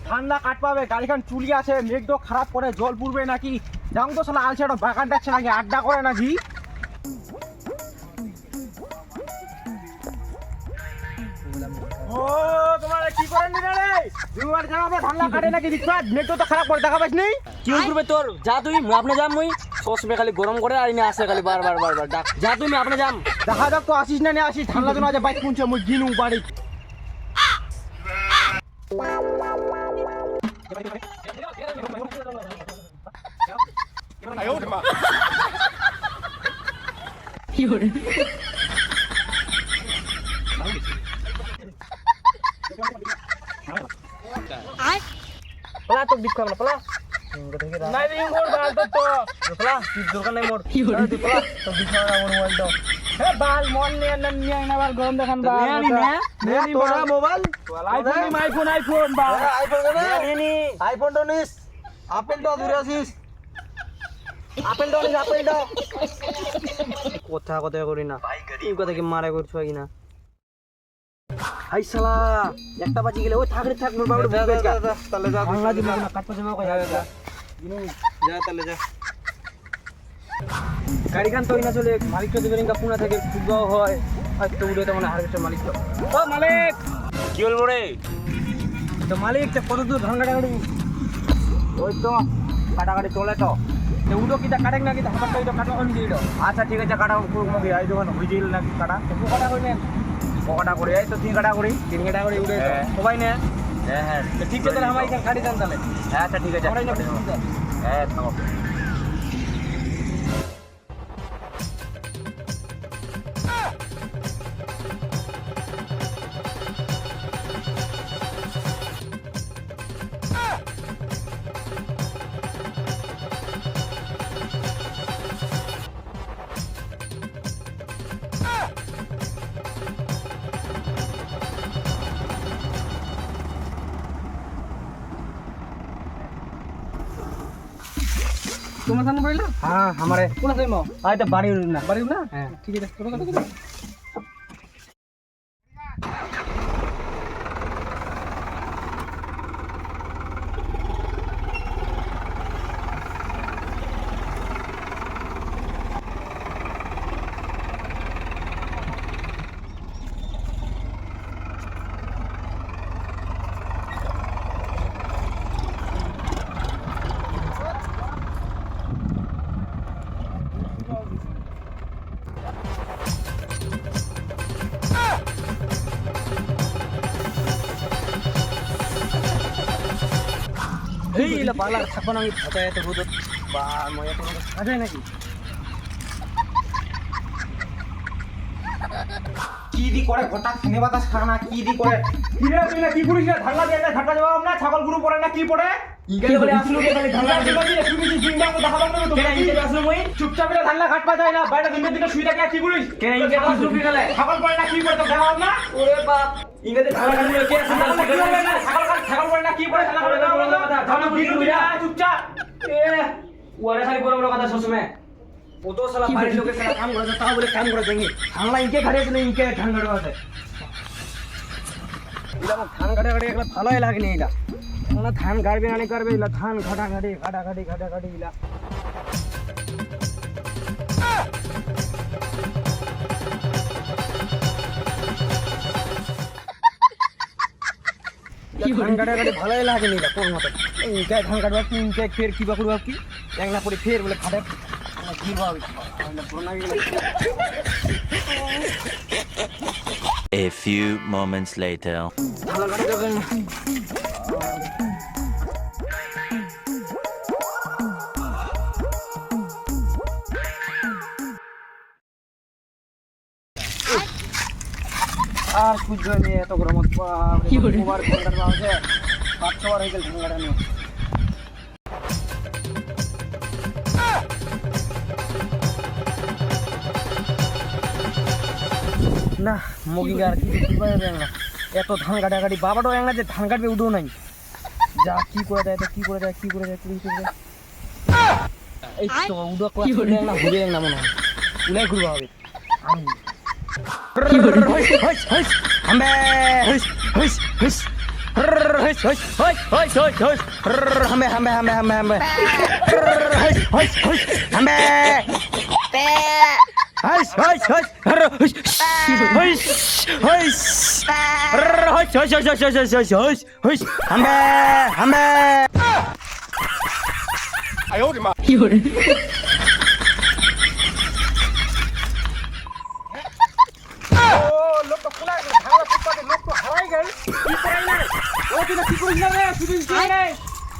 ঠান্ডা কাট পাবে গাড়িখান চুলি আছে মেঘ খারাপ করে জল পড়বে নাকি যাও তো শালা আলছে বাগান ডাকছে নাকি আড্ডা করে নাকি ও তোমার কি করেন নি রে দুবার জামাবে ঠান্ডা কাটে নাকি দিছাত মেঘ তো খারাপ করে দেখা পাইছ নি কি করবে তোর যা তুই আপনি যাম মুই সসমে খালি গরম করে আর ইনে আসে খালি বারবার ডাক যা তুমি আপনি যাম দেখা যাক তো আসিস না আসিস ঠান্ডা তো আজ বাইক পুনছে মুই গিনু বাড়ি পলা তো দিক খাবলা পলা নাই নি মোর বাল তো পলা কি দরকার নাই মোর তুই পলা তো দিক খাবলা মোর মোবাইল দাও হে বাল মন নিয়ে না বাল গরম দেখান বাল নে তোরা মোবাইল আইফোন বাল আইফোন নে আইফোন তো নিস আপেল তো দূরে আসিস আপেল দাও কথা করি না এই কথা কি মারা করছো কি না হাই শালা একটা বাজি গেলে ওই থাক মোর বাবুর তাহলে যা বাংলা দিমু না কাটপা যাবো কই যা তাহলে যা গাড়িখান তো না চলে মালিক তো দেবেন পুনা থেকে ফুটবাও হয় আজ তো উড়ে তো মানে হারভেস্টার মালিক তো ও মালিক কি বলবো রে তো মালিক কত দূর ধান কাটাকাটি ওই তো কাটাকাটি চলে তো উডো কিটা কাটেন না কিটা হাবাটা উডো কাটো অন দিড়ো আচ্ছা ঠিক আছে কাটা কোনো কি আই দোকান হই দিল না কাটা তো কাটা কইলেন কাটা করে এই তো তিন কাটা করি উড়ে সবাই নে হ্যাঁ তো ঠিক আছে তাহলে আমাই গাড়ি দেন তাহলে হ্যাঁ আচ্ছা ঠিক আছে হ্যাঁ থামো তোমার সামনে পড়লো হ্যাঁ আমারে কোন আছে মো আই তো বাড়ি না হ্যাঁ ঠিক আছে ছোট কথা এই লা পালা ছাপন আমি ফাটা এত বুঝ বা ময়া তো কাজে নাকি কি দি করে ঘটা খেনে বাতাস খানা কি দি করে কি রে তুই না কি করিস না ধাক্কা দিয়ে না ধাক্কা জবাব না ছাগল গুরু পড়ে না কি পড়ে ইকে বলে আসলো কে খালি ধাক্কা দিবা দিলে তুমি কি জিংবা কো দেখাবো না তো কেন ইকে আসলো মই চুপচাপ রে ধাক্কা কাট পা যায় না বাইরে দিনের দিকে শুই থাকে কি করিস কেন ইকে আসলো কে গেলে ছাগল পড়ে না কি পড়ে তো দেখাবো না ওরে বাপ ইংরেজি ধাক্কা কাটলে কে আসলো ছাগল পড়ে না কি পড়ে ছাগল পড়ে না ধাক্কা দিবি চুপচাপ এ ওরে খালি বড় বড় কথা সসমে ও তো শালা বাড়ির লোকের সাথে কাম করে তাও বলে কাম করে দেঙ্গি বাংলা ইনকে ঘাড়ে আছে ইনকে ধান কাটবা আছে ইলা ধান কাটে একলা ভালোই লাগেনি ইলা ওনা ধান গাড়বে না করবে ইলা ধান ঘাটাঘাটি ইলা ধান কাটাকাটি ভালোই লাগেনি ইলা কোন মতো ইনকে ধান কাটবা কি ইনকে ফের কিবা করবা কি একলা পরে ফের বলে ঘাটে A few moments later. আর খুঁজবে নিয়ে এত গরম মোবার ঠান্ডার আছে 500 বার হয়ে গেল ঠান্ডাটা নিয়ে না মগি আর কি পাবে না এত ধান কাটাকাটি বাবাটাও এঙ্গা যে ধান কাটবে উঠো নাই যা কি করে দেয় এই তো উড়ো ক্লাস করে না ঘুরে না মনে হয় উলাই ঘুরবা হবে আমি হামবে লোক তো কোলায় ঢালা ফুটপাতে লোক তো হারাই গেল কি করাই না ও তুই কি করিস না রে শুধু রে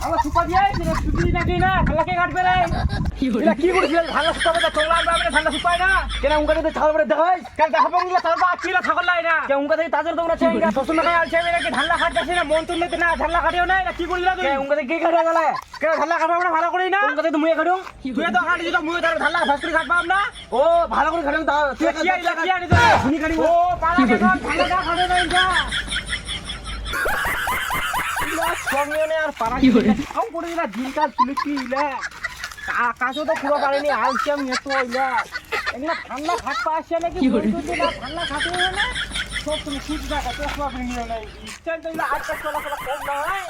আমার সুপা দিয়ে তুই শুধু নাকি না ঢালাকে কাটবে রে এটা কি করিস ঢালা ফুটপাতে তো লাগবে আমরা ঢালা ফুটপায় না কেন উনকা তো ছাগল বড় দেখাই কেন দেখাবো না তার বা কিলা ছাগল লাই না কে উনকা থেকে তাজর তোমরা চাই না শ্বশুর মাকে আলছে নাকি ঢালা কাটছে না মন তুললে না ঢালা কাটিও না এটা কি করিস তুই কে উনকা থেকে কি কাটা গেল কেন ঢালা কাটবো আমরা ভালো করি না উনকা থেকে তুমি কাটো তুই তো কাটি দিল মুই তার ঢালা ফাস্টরি কাটবাম না ও ভালো করে কাটো দাও তুই কি আইলা কি আনি তো শুনি কাটি ও পালা কে ঢালা কাটে না ইনকা সঙ্গে আর পারা কি আউ পড়ে দিলা দিনকাল তুলে কি ইলা কাজও তো পুরো পারেনি আলসিয়াম এত ইলা এগুলা ঠান্ডা খাট পাচ্ছে নাকি ঠান্ডা খাতে না সব তুমি খুঁজ না কত সব নিয়ে নাই ইনস্ট্যান্ট ইলা আজকাল চলা কম না হয়